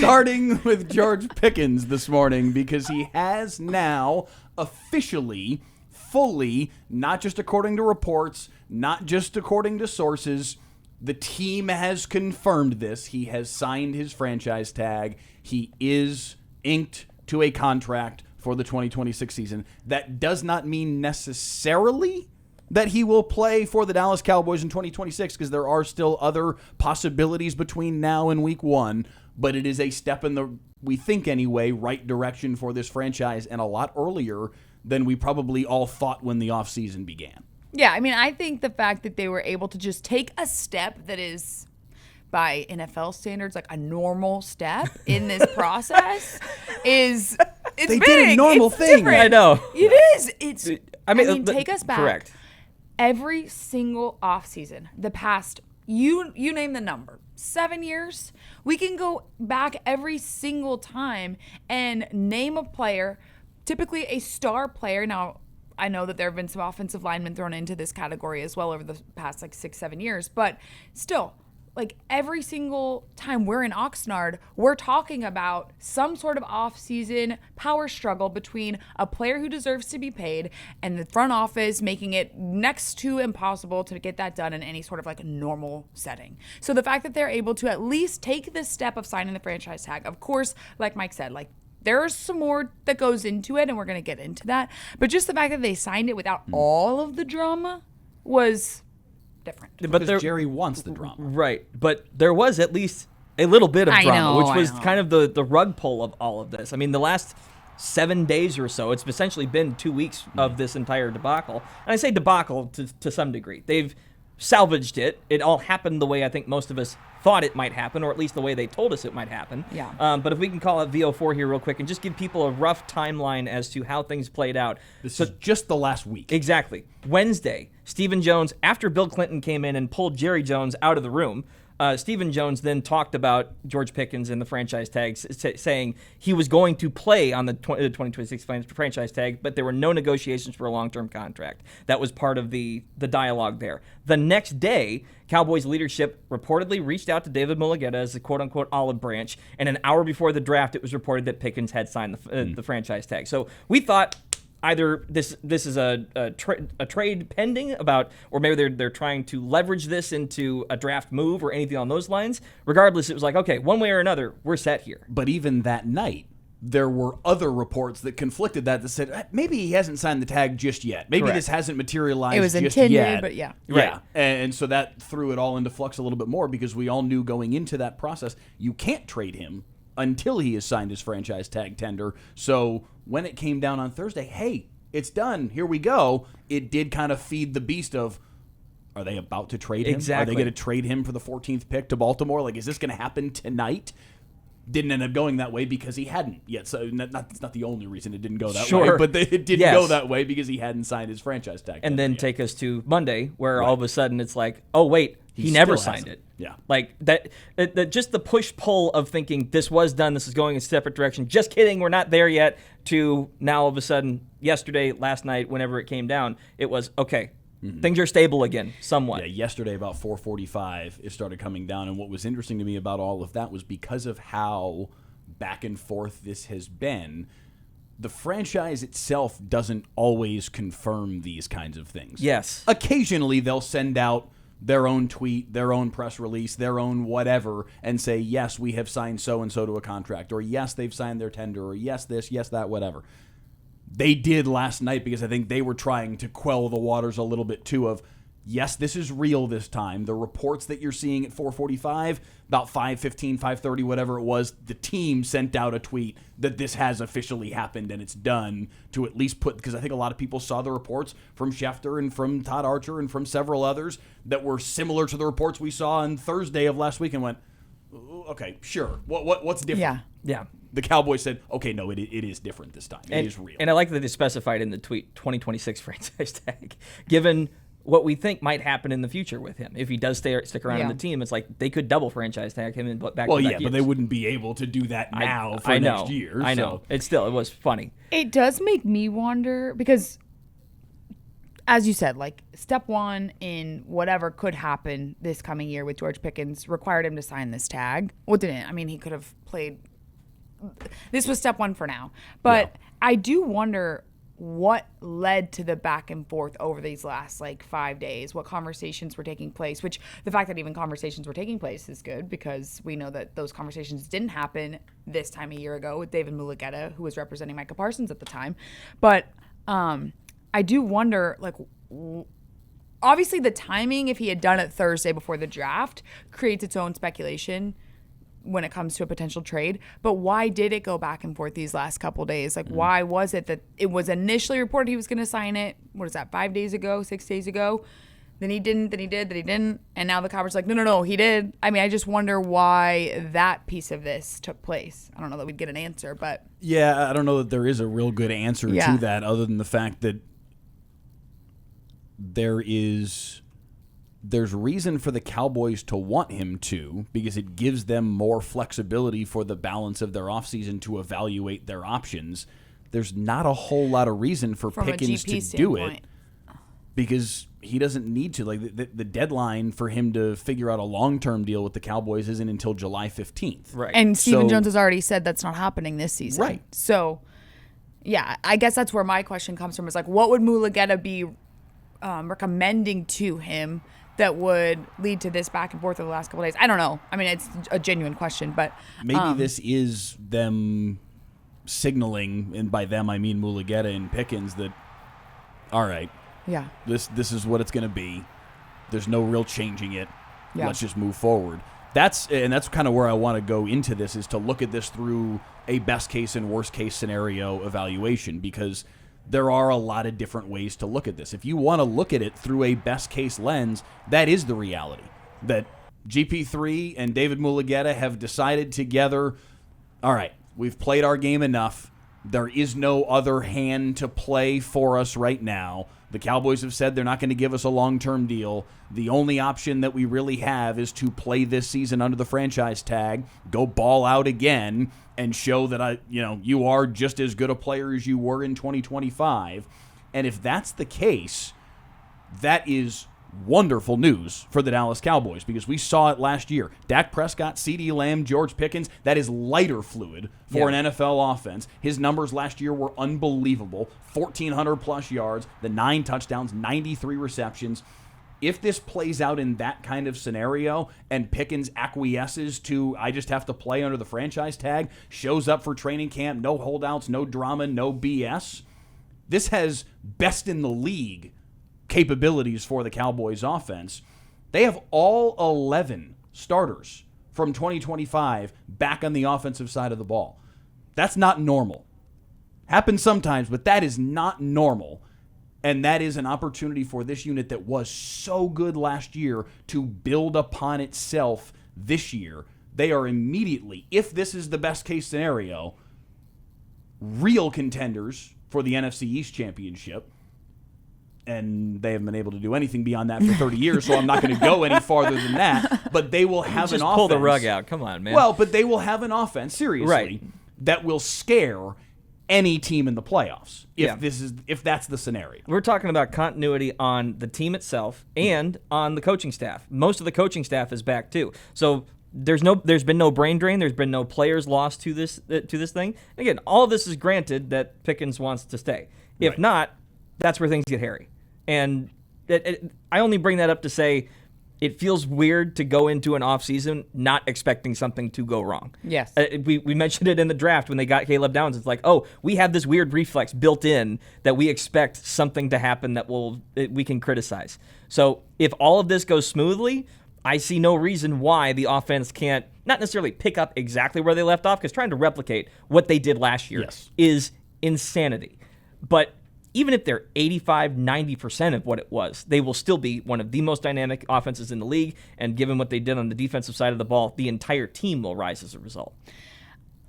starting with George Pickens this morning because he has now officially, fully, not just according to reports, not just according to sources, the team has confirmed this. He has signed his franchise tag. He is inked to a contract for the 2026 season. That does not mean necessarily that he will play for the Dallas Cowboys in 2026 because there are still other possibilities between now and week 1, but it is a step in the, we think anyway, right direction for this franchise and a lot earlier than we probably all thought when the offseason began. Yeah, I mean, I think the fact that they were able to just take a step that is, by NFL standards, like a normal step in this process is, it's they big. Did a normal it's thing. Different. I know. It is. It's. I mean, take us back. Correct. Every single offseason, the past, you name the number, 7 years, we can go back every single time and name a player, typically a star player. Now, I know that there have been some offensive linemen thrown into this category as well over the past 6-7 years, but still, like every single time we're in Oxnard, we're talking about some sort of off-season power struggle between a player who deserves to be paid and the front office making it next to impossible to get that done in any sort of like normal setting. So the fact that they're able to at least take this step of signing the franchise tag, of course, like Mike said, like there's some more that goes into it and we're going to get into that. But just the fact that they signed it without all of the drama was different. But Jerry wants the drama. Right. But there was at least a little bit of drama, which was I know. kind of the rug pull of all of this. I mean, the last 7 days or so, it's essentially been 2 weeks of this entire debacle. And I say debacle to some degree. They've salvaged it. It all happened the way I think most of us thought it might happen, or at least the way they told us it might happen. Yeah. But if we can call it VO4 here real quick and just give people a rough timeline as to how things played out. This is just the last week. Exactly. Wednesday, Stephen Jones, after Bill Clinton came in and pulled Jerry Jones out of the room, Stephen Jones then talked about George Pickens and the franchise tag, saying he was going to play on the 2026 franchise tag, but there were no negotiations for a long-term contract. That was part of the dialogue there. The next day, Cowboys leadership reportedly reached out to David Mulugheta as the quote-unquote olive branch, and an hour before the draft, it was reported that Pickens had signed the franchise tag. So we thought either this is a trade pending about, or maybe they're trying to leverage this into a draft move or anything on those lines. Regardless, it was like, okay, one way or another, we're set here. But even that night, there were other reports that conflicted that said maybe he hasn't signed the tag just yet. Maybe this hasn't materialized It was just intended, yet. but yeah. Yeah. Right. And so that threw it all into flux a little bit more because we all knew going into that process, you can't trade him until he has signed his franchise tag tender. So when it came down on Thursday, hey, it's done. Here we go. It did kind of feed the beast of, are they about to trade him? Exactly. Are they going to trade him for the 14th pick to Baltimore? Like, is this going to happen tonight? Didn't end up going that way because he hadn't yet. So it's not the only reason it didn't go that way, but it didn't go that way because he hadn't signed his franchise tag. And then yet. take us to Monday, where all of a sudden it's like, oh wait, he never still signed hasn't. it. Yeah. Like that just the push-pull of thinking this was done, this is going in a separate direction. Just kidding, we're not there yet, to now all of a sudden, yesterday, last night, whenever it came down, it was, okay, things are stable again, somewhat. Yeah, yesterday about 4:45, it started coming down. And what was interesting to me about all of that was because of how back and forth this has been, the franchise itself doesn't always confirm these kinds of things. Yes. Occasionally, they'll send out their own tweet, their own press release, their own whatever, and say, yes, we have signed so-and-so to a contract, or yes, they've signed their tender, or yes, this, yes, that, whatever. They did last night because I think they were trying to quell the waters a little bit, too, of, yes, this is real this time. The reports that you're seeing at 4:45, about 5:15, 5:30, whatever it was, the team sent out a tweet that this has officially happened and it's done, to at least put, because I think a lot of people saw the reports from Schefter and from Todd Archer and from several others that were similar to the reports we saw on Thursday of last week and went, okay, sure. What's different? Yeah. The Cowboys said, okay, no, it is different this time. It is real. And I like that they specified in the tweet 2026 franchise tag, given what we think might happen in the future with him. If he does stick around on the team, it's like they could double franchise tag him in back-to-back years. But they wouldn't be able to do that now for next year. I know. It was funny. It does make me wonder because, as you said, like step one in whatever could happen this coming year with George Pickens required him to sign this tag. Well, it didn't. I mean, he could have played this was step one for now. But Yeah. I do wonder what led to the back and forth over these last 5 days, what conversations were taking place, which the fact that even conversations were taking place is good because we know that those conversations didn't happen this time a year ago with David Mulugheta, who was representing Micah Parsons at the time. But I do wonder, obviously the timing, if he had done it Thursday before the draft, creates its own speculation when it comes to a potential trade. But why did it go back and forth these last couple days? Why was it that it was initially reported he was going to sign it? What is that, 5 days ago, 6 days ago? Then he didn't, then he did, then he didn't. And now the Cowboys are like, no, he did. I mean, I just wonder why that piece of this took place. I don't know that we'd get an answer, but. Yeah, I don't know that there is a real good answer to that other than the fact that there's reason for the Cowboys to want him to because it gives them more flexibility for the balance of their offseason to evaluate their options. There's not a whole lot of reason for Pickens to do it because he doesn't need to. The deadline for him to figure out a long-term deal with the Cowboys isn't until July 15th. Right. And Stephen Jones has already said that's not happening this season. Right. So, yeah, I guess that's where my question comes from is what would Mulugheta be recommending to him that would lead to this back and forth over the last couple of days? I don't know. I mean, it's a genuine question, but maybe this is them signaling, and by them I mean Mulugheta and Pickens, that all right, yeah, this is what it's going to be. There's no real changing it. Yeah. Let's just move forward. That's kind of where I want to go into this, is to look at this through a best case and worst case scenario evaluation, because there are a lot of different ways to look at this. If you want to look at it through a best-case lens, that is the reality. That GP3 and David Mulugheta have decided together, all right, we've played our game enough. There is no other hand to play for us right now. The Cowboys have said they're not going to give us a long-term deal. The only option that we really have is to play this season under the franchise tag, go ball out again, and show that you are just as good a player as you were in 2025. And if that's the case, that is wonderful news for the Dallas Cowboys, because we saw it last year. Dak Prescott, CeeDee Lamb, George Pickens, that is lighter fluid for an NFL offense. His numbers last year were unbelievable. 1,400-plus yards, the 9 touchdowns, 93 receptions. If this plays out in that kind of scenario and Pickens acquiesces to, I just have to play under the franchise tag, shows up for training camp, no holdouts, no drama, no BS, this has best in the league capabilities for the Cowboys offense. They have all 11 starters from 2025 back on the offensive side of the ball. That's not normal. Happens sometimes, but that is not normal. And that is an opportunity for this unit that was so good last year to build upon itself this year. They are immediately, if this is the best case scenario, real contenders for the NFC East Championship. And they haven't been able to do anything beyond that for 30 years, so I'm not going to go any farther than that. But they will have an offense. Just pull the rug out. Come on, man. Well, but they will have an offense, seriously, that will scare any team in the playoffs if that's the scenario. We're talking about continuity on the team itself and on the coaching staff. Most of the coaching staff is back too. So there's been no brain drain. There's been no players lost to this thing. Again, all of this is granted that Pickens wants to stay. If not, that's where things get hairy. And I only bring that up to say it feels weird to go into an offseason not expecting something to go wrong. Yes. We mentioned it in the draft when they got Caleb Downs. It's like, oh, we have this weird reflex built in that we expect something to happen that we can criticize. So if all of this goes smoothly, I see no reason why the offense can't not necessarily pick up exactly where they left off, because trying to replicate what they did last year is insanity. But even if they're 85, 90% of what it was, they will still be one of the most dynamic offenses in the league. And given what they did on the defensive side of the ball, the entire team will rise as a result.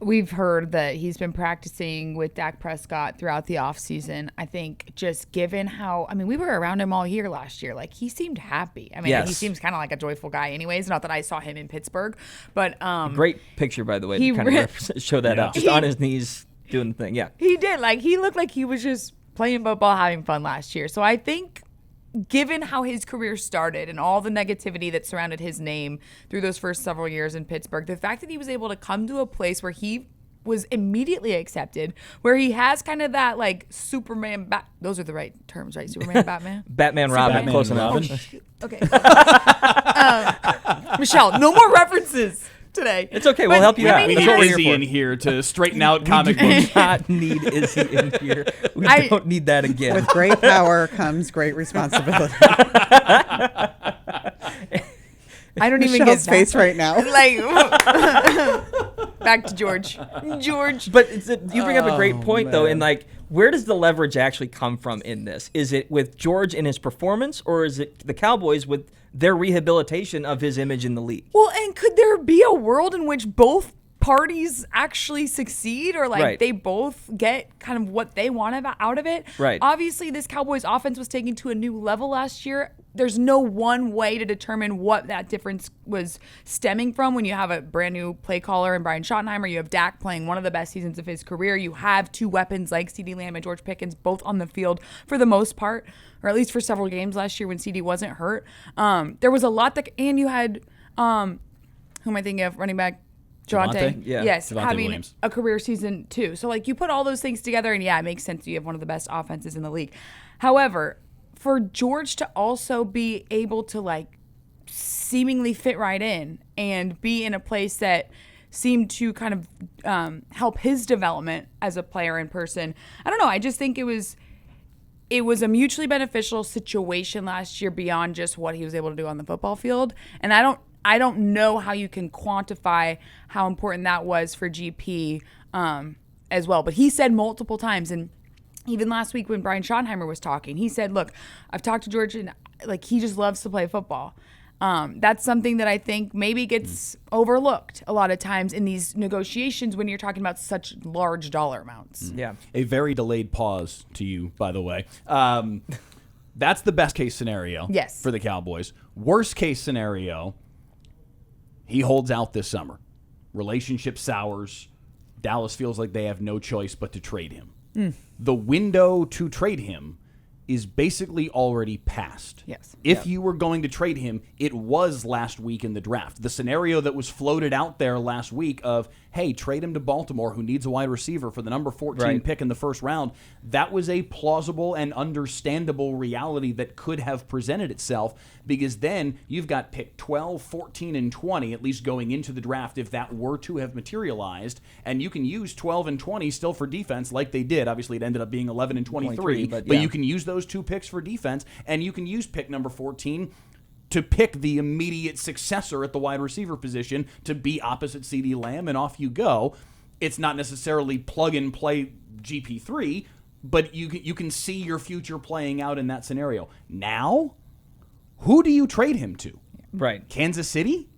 We've heard that he's been practicing with Dak Prescott throughout the offseason. I think just given how, we were around him all year last year. He seemed happy. He seems kind of like a joyful guy anyways. Not that I saw him in Pittsburgh, but great picture, by the way, to kind of show that up. Just on his knees doing the thing. Yeah. He did. He looked like he was just playing football, having fun last year. So I think given how his career started and all the negativity that surrounded his name through those first several years in Pittsburgh, the fact that he was able to come to a place where he was immediately accepted, where he has kind of that like Superman. Those are the right terms, right? Superman, Batman, Batman, Robin, Batman close and enough. Robin. Oh, shoot. Okay. Michelle, no more references today. It's okay. We'll help you out. We That's need what we're Izzy here in for. here to straighten out comic We books. do not need Izzy in here. We don't need that again. With great power comes great responsibility. I don't even Michelle's get face that. right now. Like, back to George. George. But you bring up a great point, though, in like, where does the leverage actually come from in this? Is it with George in his performance, or is it the Cowboys with their rehabilitation of his image in the league? Well, and could there be a world in which both parties actually succeed, or like Right. they both get kind of what they want out of it? Right. Obviously, this Cowboys offense was taken to a new level last year. There's no one way to determine what that difference was stemming from when you have a brand new play caller in Brian Schottenheimer. You have Dak playing one of the best seasons of his career. You have two weapons like CeeDee Lamb and George Pickens both on the field for the most part, or at least for several games last year when CeeDee wasn't hurt. There was a lot that, and you had, who am I thinking of? Running back Javonte. Javonte? Yeah. Yes, Javonte having Williams. a career season too. So like you put all those things together, and yeah, it makes sense. You have one of the best offenses in the league. However, for George to also be able to like seemingly fit right in and be in a place that seemed to kind of help his development as a player in person, I don't know. I just think it was a mutually beneficial situation last year beyond just what he was able to do on the football field. And I don't know how you can quantify how important that was for GP as well. But he said multiple times, and even last week when Brian Schottenheimer was talking, he said, look, I've talked to George, and like he just loves to play football. That's something that I think maybe gets overlooked a lot of times in these negotiations when you're talking about such large dollar amounts. Yeah. A very delayed pause to you, by the way. That's the best case scenario Yes. for the Cowboys. Worst case scenario, he holds out this summer. Relationship sours. Dallas feels like they have no choice but to trade him. The window to trade him is basically already passed. Yes. If you were going to trade him, it was last week in the draft. The scenario that was floated out there last week of, hey, trade him to Baltimore, who needs a wide receiver for the number 14 Right. pick in the first round, that was a plausible and understandable reality that could have presented itself, because then you've got pick 12, 14, and 20, at least going into the draft, if that were to have materialized, and you can use 12 and 20 still for defense like they did. Obviously, it ended up being 11 and 23, but but yeah. you can use those two picks for defense, and you can use pick number 14 to pick the immediate successor at the wide receiver position to be opposite CeeDee Lamb, and off you go. It's not necessarily plug and play GP3, but you can see your future playing out in that scenario. Now, who do you trade him to? Right. Kansas City?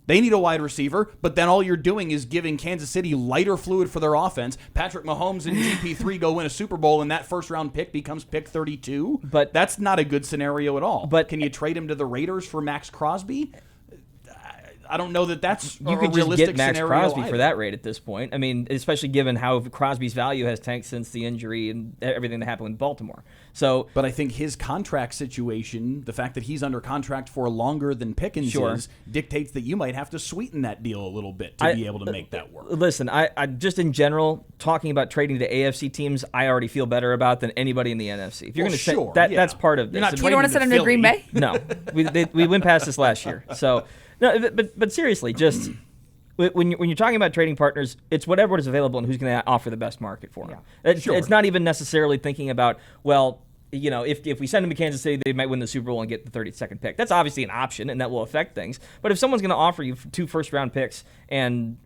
They need a wide receiver, but then all you're doing is giving Kansas City lighter fluid for their offense. Patrick Mahomes and GP3 go win a Super Bowl, and that first-round pick becomes pick 32. But that's not a good scenario at all. But can you trade him to the Raiders for Max Crosby? I don't know that that's You a could just realistic get Max scenario Crosby either. for that rate at this point. I mean, especially given how Crosby's value has tanked since the injury and everything that happened with Baltimore. So, But I think his contract situation, the fact that he's under contract for longer than Pickens Sure. is, dictates that you might have to sweeten that deal a little bit to be able to make that work. Listen, I just in general, talking about trading to AFC teams, I already feel better about than anybody in the NFC. If you're Well, going to sure, that, yeah. that's part of this. You're not And You don't want to trading send him to Green Philly. Bay? No, we went past this last year. So, no, but seriously, just when you're talking about trading partners, it's whatever is available and who's going to offer the best market for them. It's not even necessarily thinking about, well, you know, if we send them to Kansas City, they might win the Super Bowl and get the 32nd pick. That's obviously an option, and that will affect things. But if someone's going to offer you 2 first-round picks and,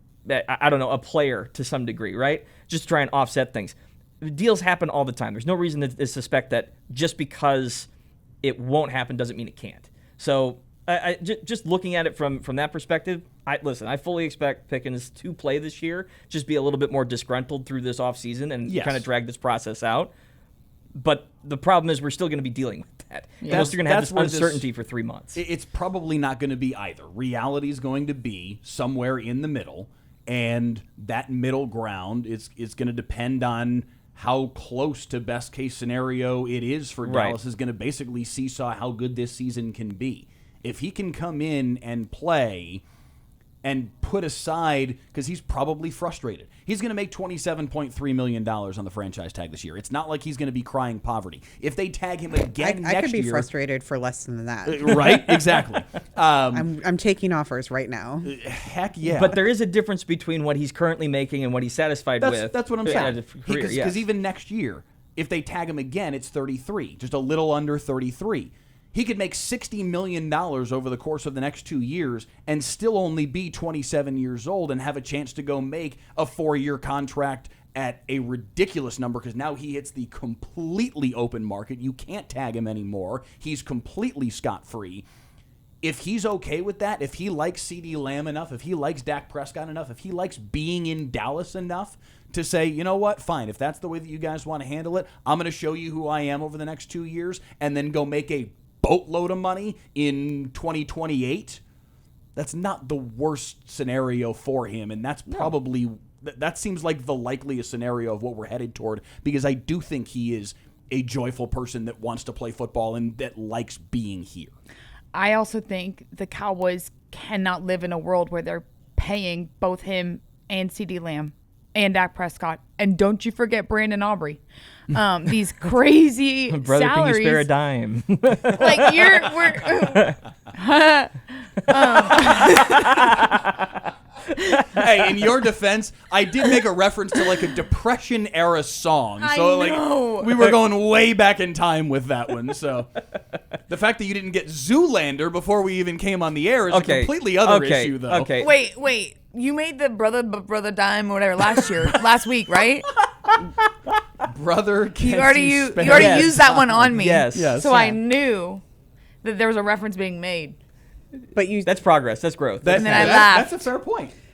I don't know, a player to some degree, right, just to try and offset things, deals happen all the time. There's no reason to suspect that just because it won't happen doesn't mean it can't. So just looking at it from that perspective, I fully expect Pickens to play this year, just be a little bit more disgruntled through this offseason and Yes. kind of drag this process out. But the problem is we're still going to be dealing with that. Yeah. Unless you're going to have That's this where this- uncertainty for 3 months. It's probably not going to be either. Reality is going to be somewhere in the middle, and that middle ground is going to depend on how close to best case scenario it is for Right. Dallas. Is going to basically seesaw how good this season can be. If he can come in and play and put aside, because he's probably frustrated. He's going to make $27.3 million on the franchise tag this year. It's not like he's going to be crying poverty. If they tag him again next year... I could be frustrated for less than that. Right? Exactly. I'm taking offers right now. Heck yeah. But there is a difference between what he's currently making and what he's satisfied with. That's what I'm saying. Because Because even next year, if they tag him again, it's 33, just a little under 33. He could make $60 million over the course of the next 2 years and still only be 27 years old and have a chance to go make a 4-year contract at a ridiculous number, because now he hits the completely open market. You can't tag him anymore. He's completely scot-free. If he's okay with that, if he likes CeeDee Lamb enough, if he likes Dak Prescott enough, if he likes being in Dallas enough to say, you know what, fine, if that's the way that you guys want to handle it, I'm going to show you who I am over the next 2 years and then go make a boatload of money in 2028, that's not the worst scenario for him, and that's probably that seems like the likeliest scenario of what we're headed toward, because I do think he is a joyful person that wants to play football and that likes being here. I also think the Cowboys cannot live in a world where they're paying both him and CeeDee Lamb and Dak Prescott, and don't you forget Brandon Aubrey. These crazy Brother, salaries. can you spare a dime? Like Hey, in your defense, I did make a reference to like a Depression era song, so I know. we were going way back in time with that one. So the fact that you didn't get Zoolander before we even came on the air is a completely other issue, though. Okay. Wait. You made the brother dime or whatever last week, right? Brother, You already used that one on me. Yes. So I knew that there was a reference being made. But That's progress. That's growth. And then I laughed. That's a fair point.